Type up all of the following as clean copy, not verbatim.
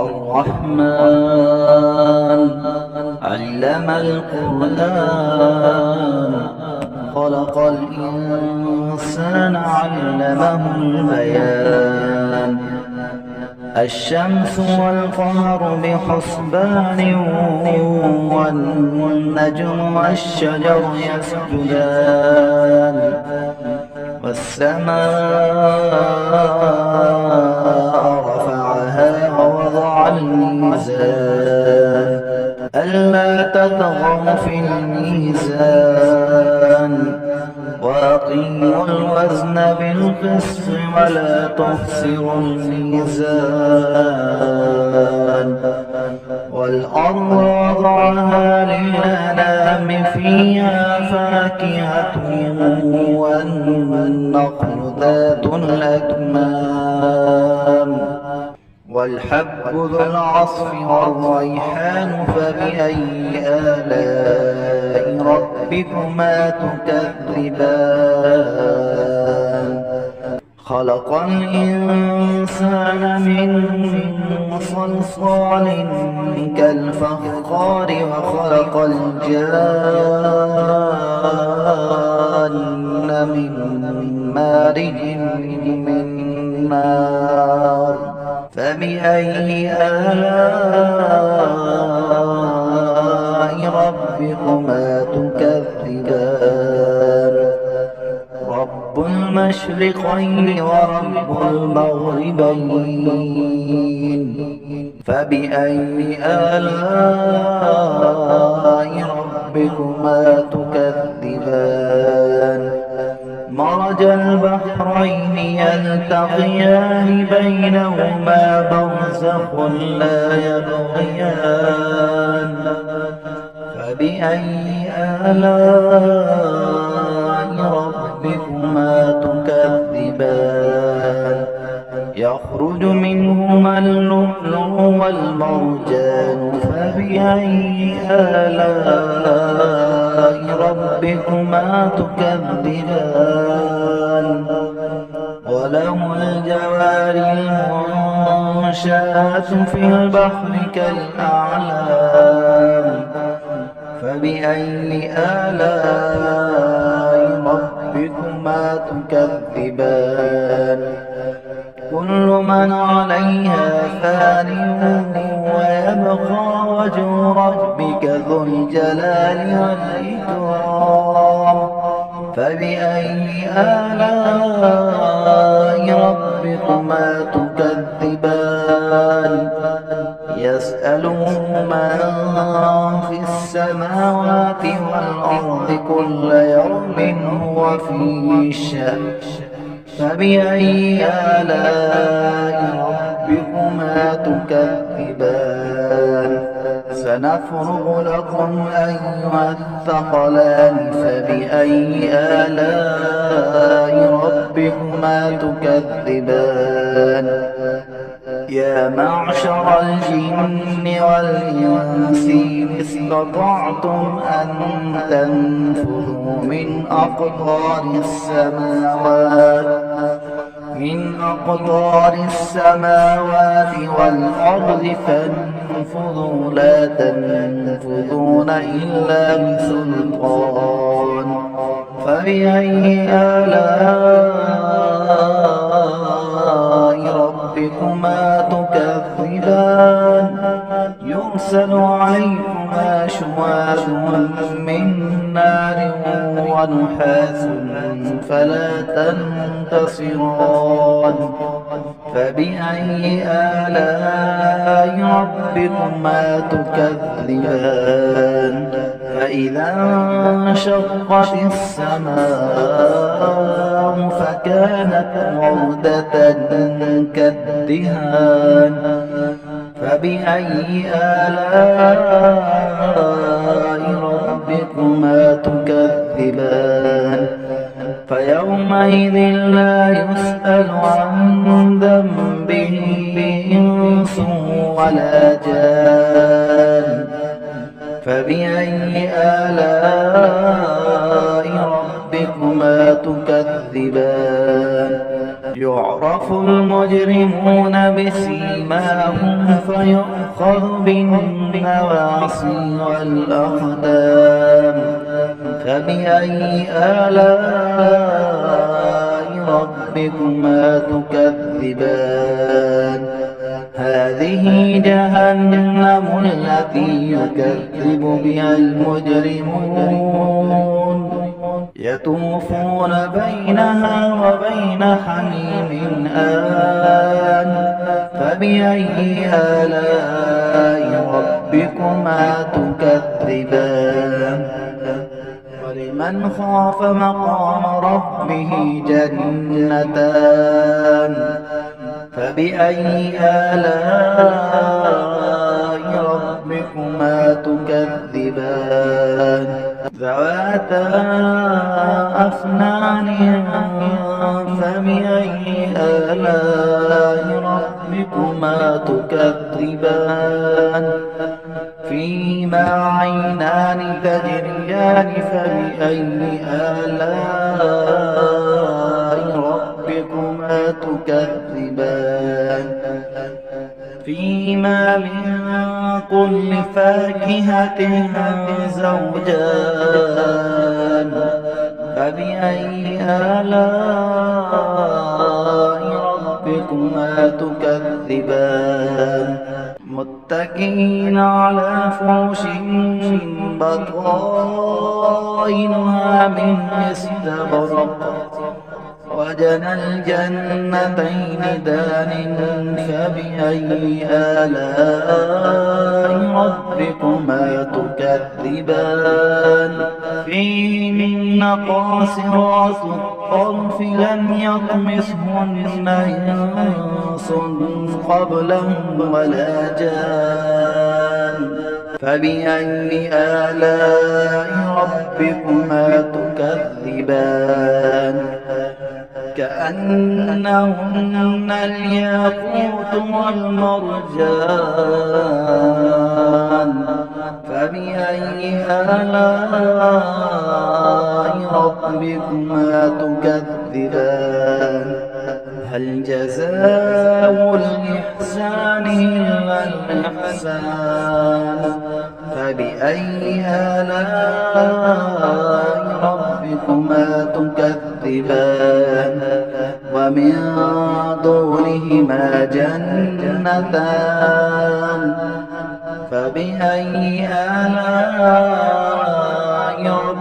الرحمن علم القرآن خلق الإنسان علمه البيان الشمس والقمر بحسبان والنجم والشجر يسجدان والسماء رفعها ووضع الميزان ألا تطغوا في الميزان وأقيموا الوزن بالقسط ولا تخسروا الميزان والأرض وضعها للأنام فيها فاكهة والنخل ذات الأكمام والحب ذو العصف والريحان فبأي آلاء ربكما تكذبان خلق الإنسان من صلصال كالفخار وخلق الجان من مارج من نار فبأي آلاء ربكما تكذبان رب المشرقين ورب المغربين فبأي آلاء ربكما تكذبان مرج البحرين يلتقيان بينهما برزخ لا يبغيان فبأي آلاء ربكما تكذبان يخرج منهما اللؤلؤ والمرجان فبأي آلاء ربكما تكذبان وله الجوار المنشآت في البحر كالأعلام فبأي آلاء ربكما تكذبان كل من عليها فان ويبقى وجه ربك ذو الجلال والإكرام فبأي آلاء ربكما تكذبان يسأله من في السماوات والأرض كل يوم هو في شأن فبأي آلاء ربكما تكذبان سنفرغ لكم أيها الثقلان فبأي آلاء ربكما تكذبان يا معشر الجن والإنس إن استطعتم أن تنفذوا من أقطار السماوات والأرض فانفذوا لا تنفذون إلا بسلطان فبأي آلاء ربكما تكذبان يرسل عليكما شواظ من نار ونحاس فلا تنتصران فبأي آلاء ربكما تكذبان فإذا انشقت السماء فكانت وردة كالدهان فبأي آلاء ربكما تكذبان فيومئذ لا يسأل عن ذنبه إنس ولا جان فبأي آلاء ربكما تكذبان يعرف يعرف المجرمون بسيماهم فيؤخذ بالنواصي والأقدام فبأي آلاء ربكما تكذبان هذه جهنم التي يكذب بها المجرمون يطوفون بينها وبين حميم آن فبأي آلاء ربكما تكذبان ولمن خاف مقام ربه جنتان فبأي آلاء ربكما تكذبان ذواتا أفنان فبأي آلاء ربكما تكذبان فيهما عينان تجريان فبأي آلاء ربكما تكذبان فيهما من كل فاكهة زوجان فبأي آلاء ربكما تكذبان متكئين على فرش بطائنها من استبرق وجنى الجنتين دان فبأي آلاء ربكما تكذبان فيهن قاصرات الطرف لم يطمثهن إنس قبلهم ولا جان فبأي آلاء ربكما تكذبان كأنهن الياقوت والمرجان فبأي آلاء ربكما تكذبان هل جزاء الإحسان إلا الإحسان فبأي آلاء ربكما تكذبان ومن دونهما جنتان فبأي آلاء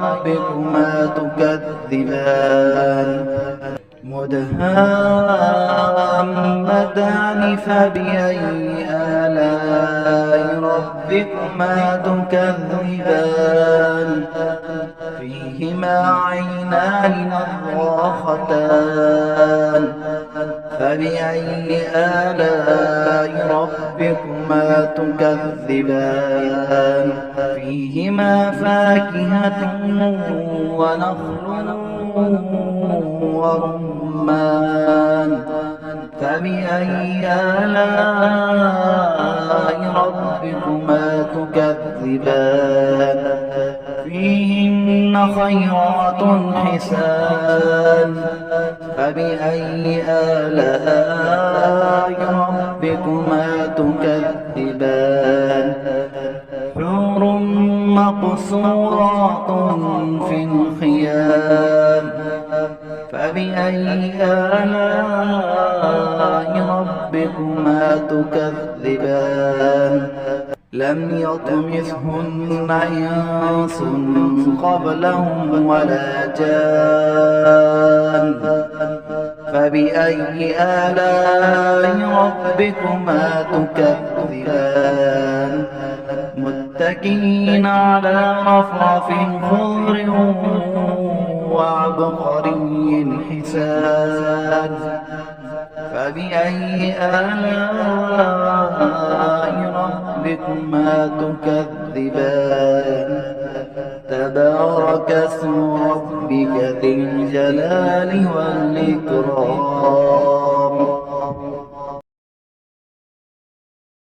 ربكما تكذبان مدهامتان فبأي آلاء ربكما تكذبان فيهما عينان نضاختان فبأي آلاء ربكما تكذبان فيهما فاكهة ونخل ورمان فبأي آلاء ربكما تكذبان فيهن خيرات حسان فبأي آلاء ربكما تكذبان حور مقصورات في الخيام فبأي آلاء ربكما تكذبان لم يطمثهن إنس قبلهم ولا جان فبأي آلاء ربكما تكذبان متكئين على رفرف خضر وعبقري حسان فبأي آلاء ربكما تكذبان تبارك اسم ربك ذي الجلال والإكرام